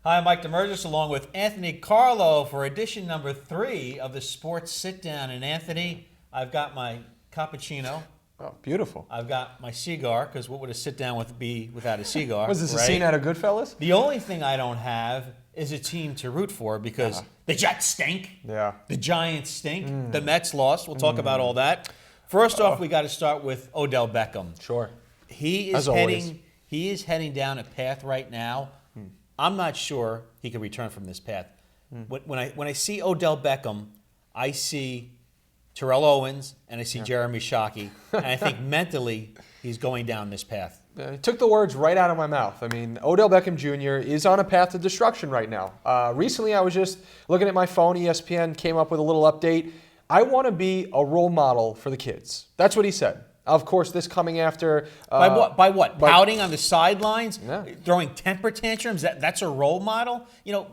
Hi, I'm Mike Damergis along with Anthony Carlo for edition number 3 of the Sports Sit-Down. And Anthony, I've got my cappuccino. Oh, beautiful. I've got my cigar, because what would a sit-down be without a cigar? Was this right? a scene out of Goodfellas? The only thing I don't have is a team to root for, because the Jets stink. Yeah. The Giants stink. The Mets lost. We'll talk about all that. First off, we got to start with Odell Beckham. Sure. He is heading down a path right now. I'm not sure he can return from this path. When I see Odell Beckham, I see Terrell Owens and I see Jeremy Shockey, and I think mentally he's going down this path. He took the words right out of my mouth. I mean, Odell Beckham Jr. is on a path to destruction right now. Recently, I was just looking at my phone. ESPN came up with a little update. I want to be a role model for the kids. That's what he said. Of course, this coming after... By what? Pouting on the sidelines? Yeah. Throwing temper tantrums? That's a role model? You know,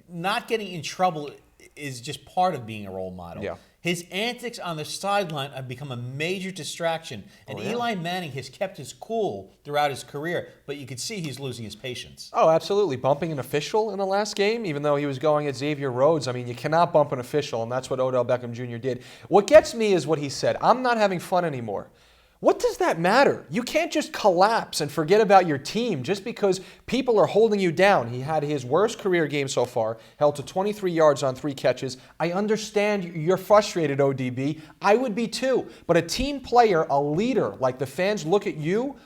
not getting in trouble is just part of being a role model. Yeah. His antics on the sideline have become a major distraction. And Eli Manning has kept his cool throughout his career, but you could see he's losing his patience. Oh, absolutely. Bumping an official in the last game, even though he was going at Xavier Rhodes. I mean, you cannot bump an official, and that's what Odell Beckham Jr. did. What gets me is what he said. I'm not having fun anymore. What does that matter? You can't just collapse and forget about your team just because people are holding you down. He had his worst career game so far, held to 23 yards on 3 catches. I understand you're frustrated, ODB. I would be too. But a team player, a leader, like the fans look at you,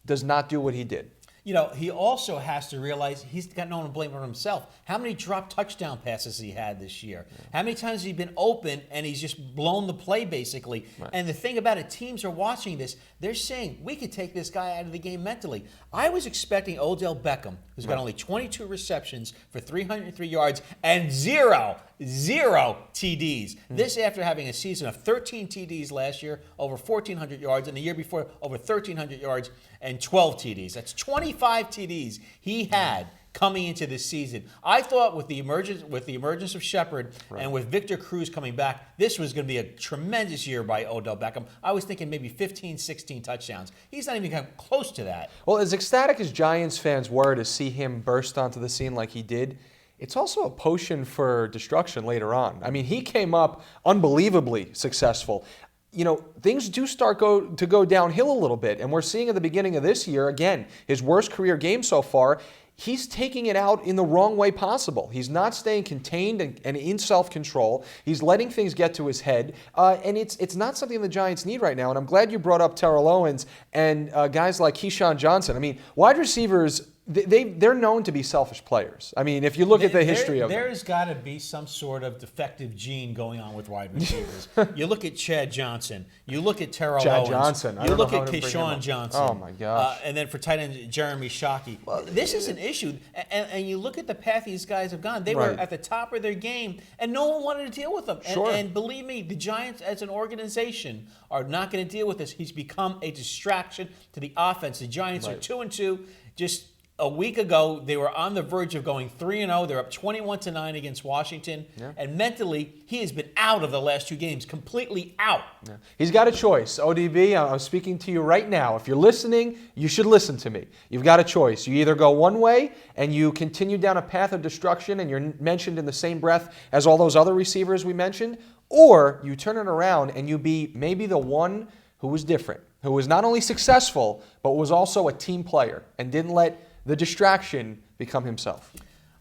does not do what he did. You know, he also has to realize he's got no one to blame for himself. How many drop touchdown passes he had this year? How many times has he been open and he's just blown the play, basically? Right. And the thing about it, teams are watching this. They're saying, we could take this guy out of the game mentally. I was expecting Odell Beckham, who's got only 22 receptions for 303 yards and zero TDs. This after having a season of 13 TDs last year, over 1,400 yards, and the year before, over 1,300 yards and 12 TDs. That's 25 TDs he had coming into this season. I thought with the emergence of Shepard and with Victor Cruz coming back, this was going to be a tremendous year by Odell Beckham. I was thinking maybe 15, 16 touchdowns. He's not even come close to that. Well, as ecstatic as Giants fans were to see him burst onto the scene like he did, it's also a potion for destruction later on. I mean, he came up unbelievably successful. You know, things do start to go downhill a little bit. And we're seeing at the beginning of this year, again, his worst career game so far, he's taking it out in the wrong way possible. He's not staying contained and in self-control. He's letting things get to his head. And it's not something the Giants need right now. And I'm glad you brought up Terrell Owens and guys like Keyshawn Johnson. I mean, wide receivers... They're known to be selfish players. I mean, if you look at the history of them. There's got to be some sort of defective gene going on with wide receivers. You look at Chad Johnson. You look at Terrell Owens. You look at Keyshawn Johnson. Oh, my gosh. And then for tight end, Jeremy Shockey. Well, this is an issue. And you look at the path these guys have gone. They were at the top of their game, and no one wanted to deal with them. And believe me, the Giants as an organization are not going to deal with this. He's become a distraction to the offense. The Giants are 2-2. Just a week ago, they were on the verge of going 3-0. They're up 21-9 against Washington. Yeah. And mentally, he has been out of the last 2 games, completely out. Yeah. He's got a choice. ODB, I'm speaking to you right now. If you're listening, you should listen to me. You've got a choice. You either go one way and you continue down a path of destruction and you're mentioned in the same breath as all those other receivers we mentioned, or you turn it around and you be maybe the one who was different, who was not only successful, but was also a team player and didn't let the distraction become himself.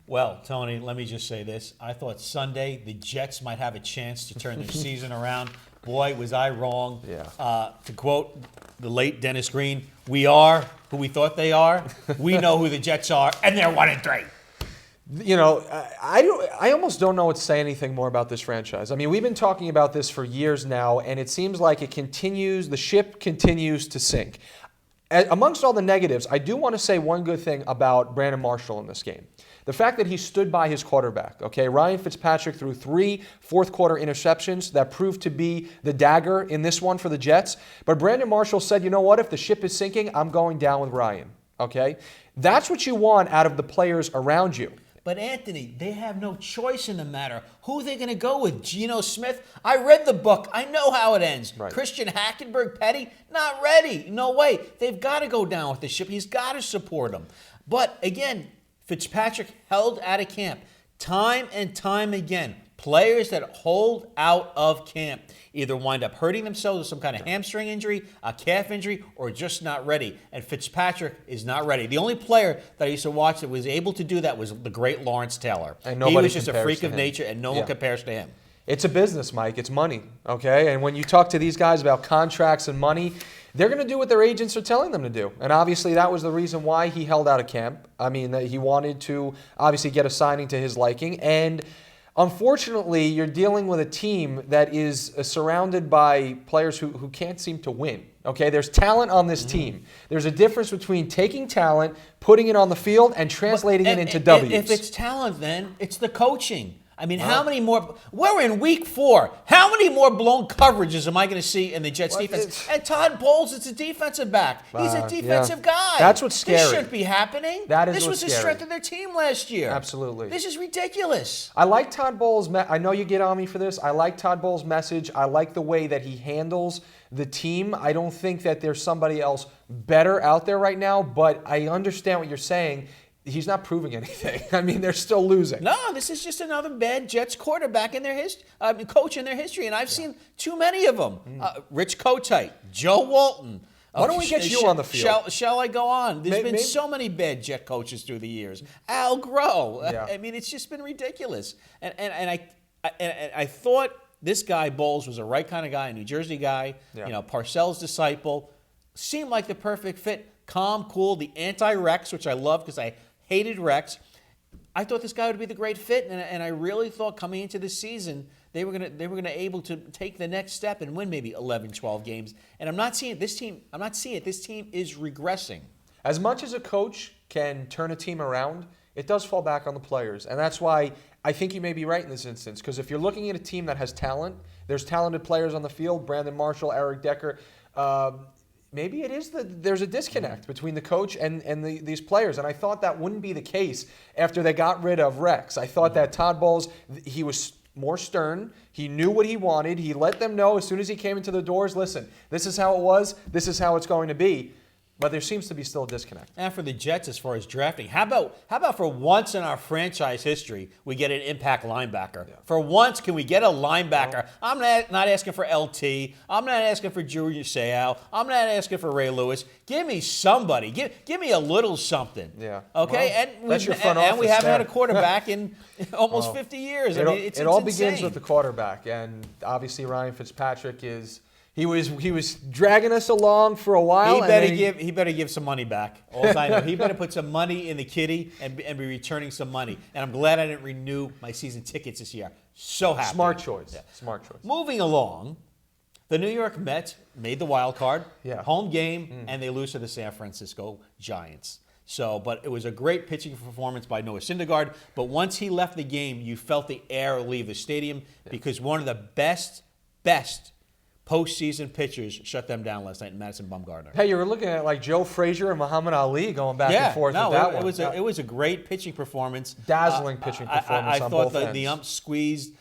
Well, Tony, let me just say this. I thought Sunday the Jets might have a chance to turn their season around. Boy, was I wrong. Yeah. To quote the late Dennis Green, we are who we thought they are. We know who the Jets are, and they're 1-3. You know, I almost don't know what to say anything more about this franchise. I mean, we've been talking about this for years now, and it seems like the ship continues to sink. Amongst all the negatives, I do want to say one good thing about Brandon Marshall in this game. The fact that he stood by his quarterback, okay? Ryan Fitzpatrick threw 3 fourth-quarter interceptions that proved to be the dagger in this one for the Jets. But Brandon Marshall said, you know what? If the ship is sinking, I'm going down with Ryan, okay? That's what you want out of the players around you. But, Anthony, they have no choice in the matter. Who are they going to go with? Geno Smith? I read the book. I know how it ends. Right. Christian Hackenberg, Petty? Not ready. No way. They've got to go down with the ship. He's got to support him. But, again, Fitzpatrick held out of camp time and time again. Players that hold out of camp either wind up hurting themselves with some kind of hamstring injury, a calf injury, or just not ready. And Fitzpatrick is not ready. The only player that I used to watch that was able to do that was the great Lawrence Taylor. And he was just a freak of nature, and no one compares to him. It's a business, Mike. It's money, okay? And when you talk to these guys about contracts and money, they're going to do what their agents are telling them to do. And obviously that was the reason why he held out of camp. I mean, he wanted to obviously get a signing to his liking. And unfortunately, you're dealing with a team that is surrounded by players who can't seem to win. Okay, there's talent on this team. There's a difference between taking talent, putting it on the field, and translating it into W's. If it's talent, then it's the coaching. I mean, how many more? We're in week 4. How many more blown coverages am I going to see in the Jets defense? And Todd Bowles is a defensive back. He's a defensive guy. That's what's scary. This shouldn't be happening. This was the strength of their team last year. Absolutely. This is ridiculous. I like Todd Bowles. I know you get on me for this. I like Todd Bowles' message. I like the way that he handles the team. I don't think that there's somebody else better out there right now, but I understand what you're saying. He's not proving anything. I mean, they're still losing. No, this is just another bad Jets quarterback in their coach in their history, and I've seen too many of them. Rich Kotite, Joe Walton. Why don't we get you on the field? Shall I go on? There's been so many bad Jet coaches through the years. Al Groh. Yeah. I mean, it's just been ridiculous. And I thought this guy Bowles was the right kind of guy, a New Jersey guy. Yeah. You know, Parcells' disciple. Seemed like the perfect fit. Calm, cool, the anti-Rex, which I love because I hated Rex. I thought this guy would be the great fit, and I really thought coming into this season they were gonna able to take the next step and win maybe 11, 12 games. And I'm not seeing it. This team is regressing. As much as a coach can turn a team around, it does fall back on the players, and that's why I think you may be right in this instance. Because if you're looking at a team that has talent, there's talented players on the field. Brandon Marshall, Eric Decker. Maybe it is there's a disconnect between the coach and these players. And I thought that wouldn't be the case after they got rid of Rex. I thought that Todd Bowles, he was more stern. He knew what he wanted. He let them know as soon as he came into the doors, listen, this is how it was. This is how it's going to be. But there seems to be still a disconnect. And for the Jets, as far as drafting, how about for once in our franchise history, we get an impact linebacker? Yeah. For once, can we get a linebacker? I'm not asking for LT. I'm not asking for Junior Seau. I'm not asking for Ray Lewis. Give me somebody. Give me a little something. Yeah. Okay. Well, that's your front office. And we haven't had a quarterback in almost 50 years. It's all insane. begins with the quarterback, and obviously Ryan Fitzpatrick is. He was dragging us along for a while. He better give some money back. All I know, he better put some money in the kitty and be returning some money. And I'm glad I didn't renew my season tickets this year. So happy. Smart choice. Yeah. Smart choice. Moving along, the New York Mets made the wild card, home game, and they lose to the San Francisco Giants. So, but it was a great pitching performance by Noah Syndergaard. But once he left the game, you felt the air leave the stadium because one of the best postseason pitchers shut them down last night, Madison Bumgarner. Hey, you were looking at like Joe Frazier and Muhammad Ali going back and forth with that one. It was a great pitching performance. Dazzling pitching performance on both ends. I thought the ump squeezed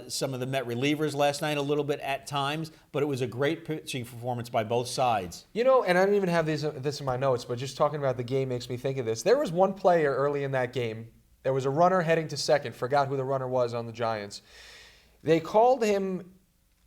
some of the Met relievers last night a little bit at times, but it was a great pitching performance by both sides. You know, and I don't even have this in my notes, but just talking about the game makes me think of this. There was one player early in that game. There was a runner heading to second. Forgot who the runner was on the Giants. They called him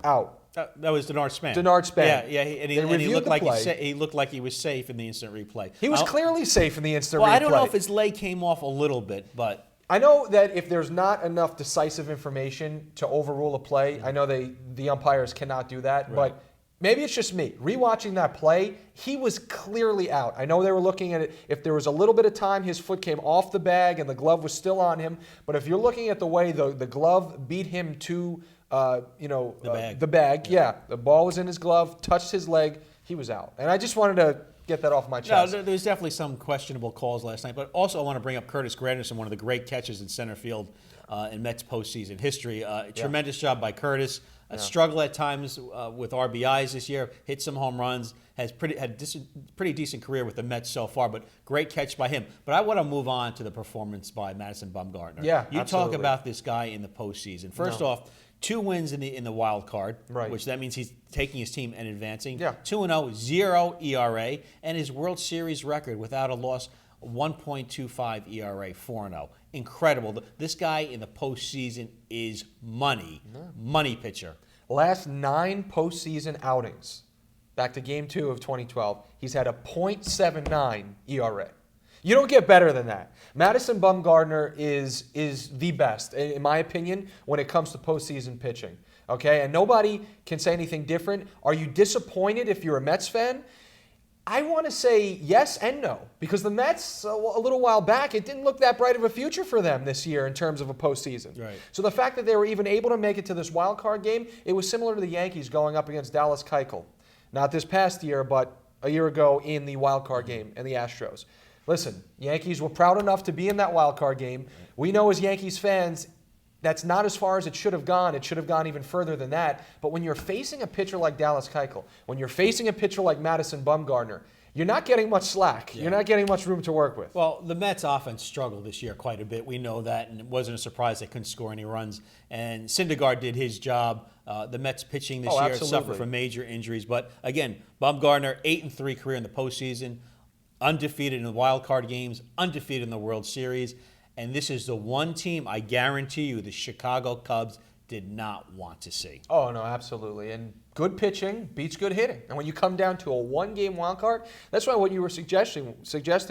out. That was Denard Span. Yeah, and he looked like he looked like he was safe in the instant replay. He was clearly safe in the instant replay. Well, I don't know if his leg came off a little bit, but I know that if there's not enough decisive information to overrule a play, I know the umpires cannot do that, but maybe it's just me. Rewatching that play, he was clearly out. I know they were looking at it. If there was a little bit of time, his foot came off the bag and the glove was still on him. But if you're looking at the way the glove beat him to the bag. Yeah. The ball was in his glove, touched his leg, he was out. And I just wanted to get that off my chest. No, there was definitely some questionable calls last night, but also I want to bring up Curtis Granderson, one of the great catches in center field in Mets postseason history. Tremendous job by Curtis. Struggle at times with RBIs this year, hit some home runs, had pretty decent career with the Mets so far, but great catch by him. But I want to move on to the performance by Madison Bumgarner. Yeah, you absolutely. Talk about this guy in the postseason. First off, 2 wins in the wild card, which that means he's taking his team and advancing. 2-0, 0 ERA, and his World Series record without a loss 1.25 ERA, 4-0. Incredible. This guy in the postseason is money. Money pitcher. Last 9 postseason outings, back to Game 2 of 2012, he's had a .79 ERA. You don't get better than that. Madison Bumgarner is the best, in my opinion, when it comes to postseason pitching. Okay, and nobody can say anything different. Are you disappointed if you're a Mets fan? I want to say yes and no, because the Mets, a little while back, it didn't look that bright of a future for them this year in terms of a postseason. Right. So the fact that they were even able to make it to this wild card game, it was similar to the Yankees going up against Dallas Keuchel. Not this past year, but a year ago in the wild card game and the Astros. Listen, Yankees were proud enough to be in that wild card game. We know as Yankees fans, that's not as far as it should have gone. It should have gone even further than that. But when you're facing a pitcher like Dallas Keuchel, when you're facing a pitcher like Madison Bumgarner, you're not getting much slack. Yeah. You're not getting much room to work with. Well, the Mets offense struggled this year quite a bit. We know that, and it wasn't a surprise they couldn't score any runs. And Syndergaard did his job. The Mets pitching this year suffered from major injuries. But again, Bumgarner, 8-3 career in the postseason, undefeated in the wild card games, undefeated in the World Series. And this is the one team, I guarantee you, the Chicago Cubs did not want to see. Oh, no, absolutely. And good pitching beats good hitting. And when you come down to a one-game wild card, that's why what you were suggesting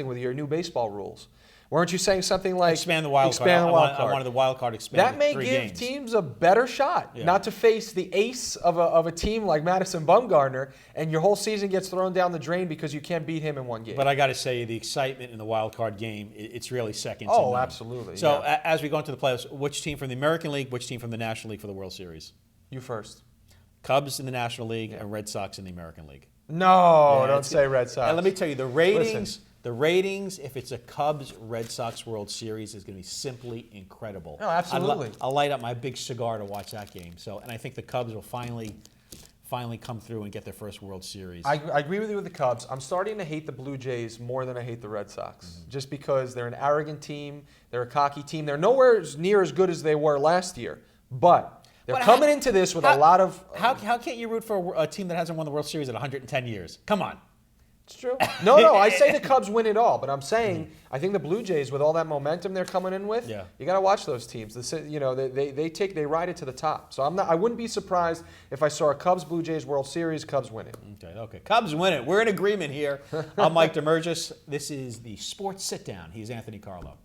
with your new baseball rules. Weren't you saying something like expand the wild card? I wanted the wild card expanded. That may 3 give games. Teams a better shot, not to face the ace of a team like Madison Bumgarner, and your whole season gets thrown down the drain because you can't beat him in one game. But I got to say, the excitement in the wild card game, it's really second to none. Oh, absolutely. So as we go into the playoffs, which team from the American League, which team from the National League for the World Series? You first. Cubs in the National League and Red Sox in the American League. No, don't say Red Sox. And let me tell you, the ratings. Listen. The ratings, if it's a Cubs-Red Sox World Series, is going to be simply incredible. No, absolutely. I'll light up my big cigar to watch that game. So, and I think the Cubs will finally come through and get their first World Series. I agree with you with the Cubs. I'm starting to hate the Blue Jays more than I hate the Red Sox, just because they're an arrogant team, they're a cocky team. They're nowhere near as good as they were last year, but they're coming into this with a lot of... How can't you root for a team that hasn't won the World Series in 110 years? Come on. It's true. No, I say the Cubs win it all, but I'm saying I think the Blue Jays, with all that momentum they're coming in with, you got to watch those teams. They ride it to the top. So I wouldn't be surprised if I saw a Cubs Blue Jays World Series. Cubs win it. Okay. Cubs win it. We're in agreement here. I'm Mike Damergis. This is the Sports Sit Down. He's Anthony Carlo.